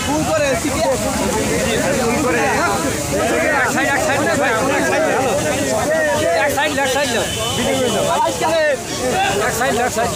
ফুল করে ফুল করে এক সাইড ভাই এক সাইড লেফট সাইড এক সাইড লেফট সাইড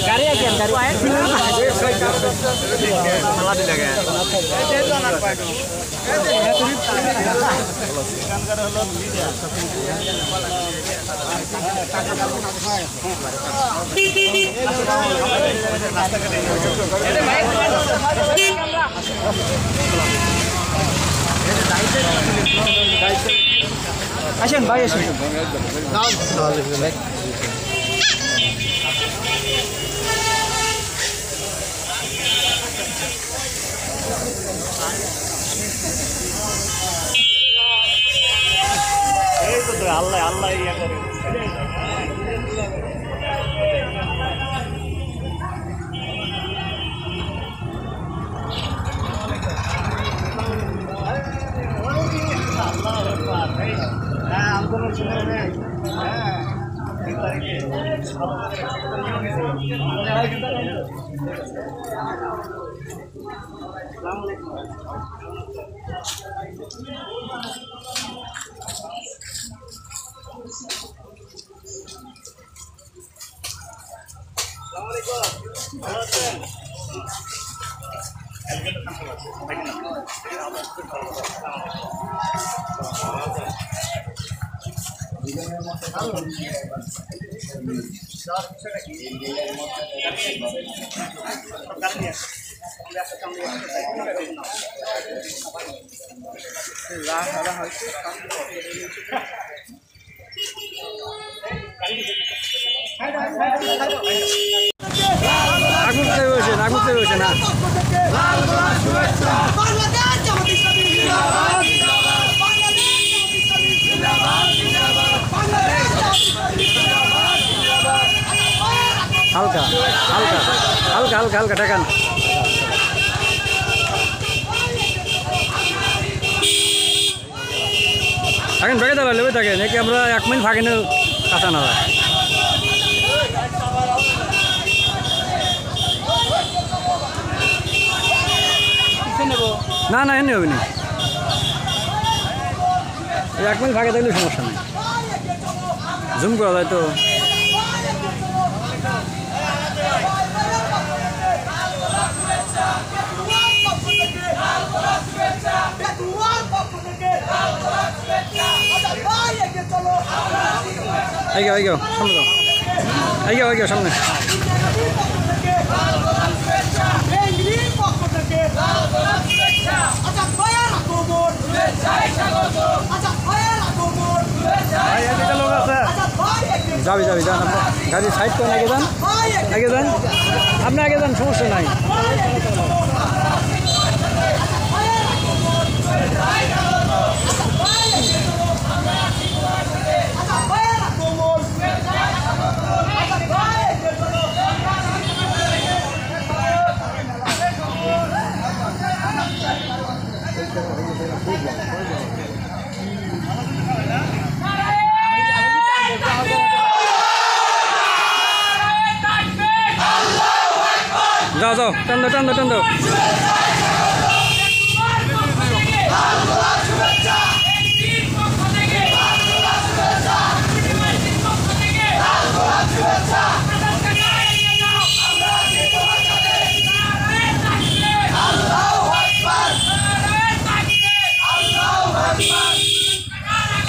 গাড়ি আছে আসেন ভাই আসেন আল্লাহ আল্লাহ ইয়া করে আন্দোলন শুনে হ্যাঁ না হালকা হালকা হালকা হালকা হালকা ঠেকান এখন বেগে দাঁড়া লেবে থাকে নাকি আমরা 1 মিনিট ফাঁকে কাঁচা না না না এমনি হবে না 1 মিনিট ফাঁকে থাকলে সমস্যা নেই জুম করা যায় তো আইগো সামনে দাও আইগো সামনে যাবি যান গাড়ি সাইড করেন আগে যান আপনি আগে যান সমস্যা নাই যাও টান দাও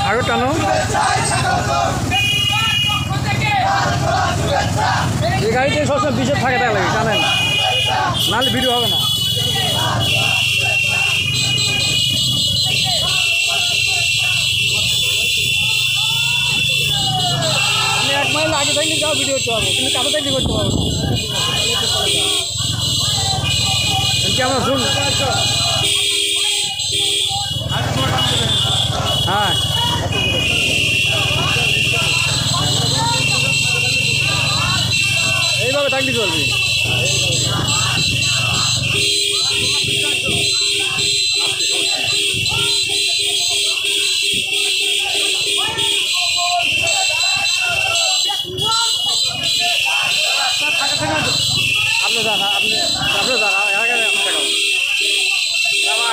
আরো টানো এই গাড়িতে সবসময় বিশেষ থাকে লাগে জানেন নাহলে ভিডিও হবে না আপনি 1 মাইল আগে থাকলে যাও ভিডিও করতে পারবো কিন্তু কাছে থাকলে করতে পারবো কি আমরা শুন হ্যাঁ এইভাবে থাকলে চলবে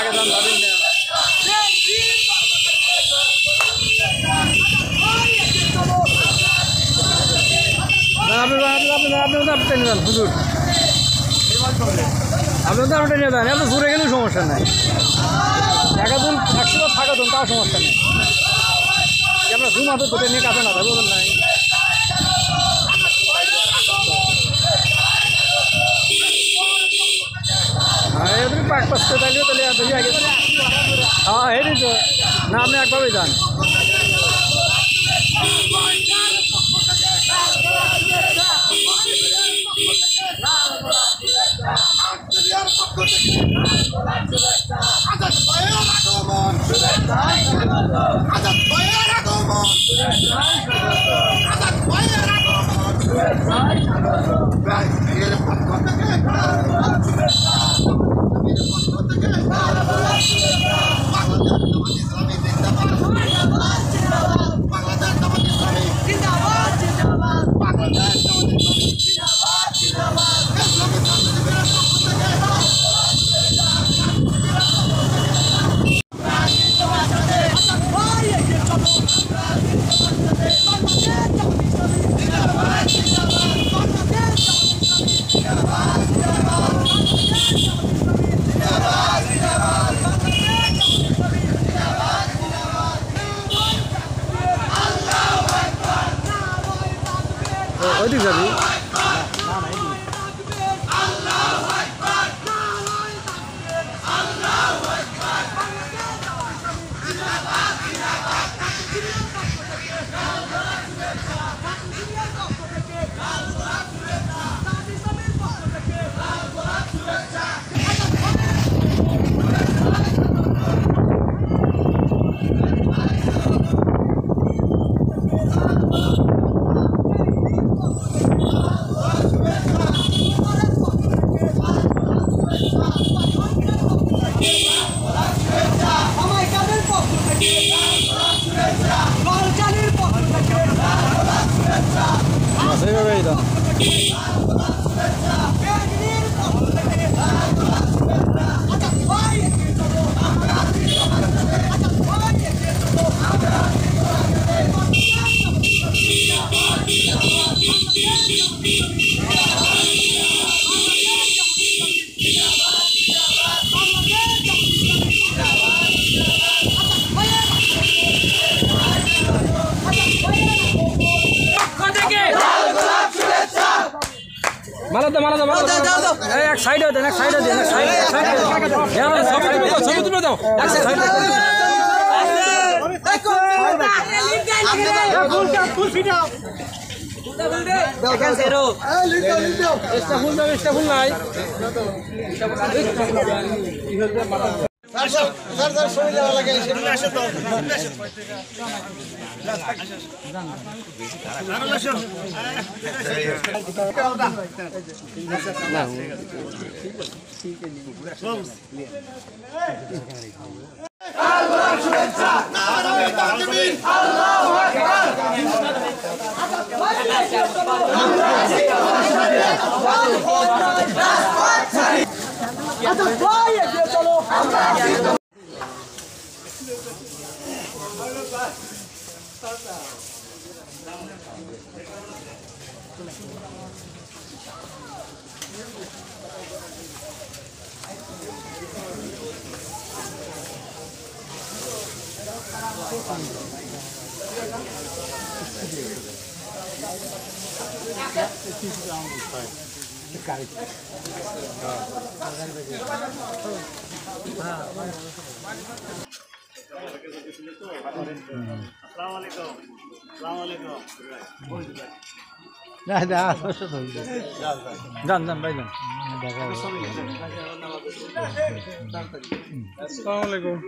আগে দাম ভাবেন না আপনি নিয়ে যান হুজুর আপনি তো আপনি নিয়ে যান এত ঘুরে গেলেও সমস্যা নাই একাদিন 100 থাকা দিন তাও সমস্যা নেই আপনার ঘুম হাতে ধরে নিয়ে কাছে না থাকবে বলেন নাই এদের পাক পাস করে থাকলে তাহলে আগে হ্যাঁ হেঁটে তো না আপনি একভাবেই যান ওইদিক যাবি মালা দাও এক সাইডে দেন এক সাইডে দেন এক সাইডে ছবি তুলে দাও এক সাইডে ফুল ফিটাও দেখেন সেরো এক্সট্রা ফুল নাই স্যার সরে যাওয়া লাগে সেগুলো আসে তো যান ভাই যান আসসালামু আলাইকুম।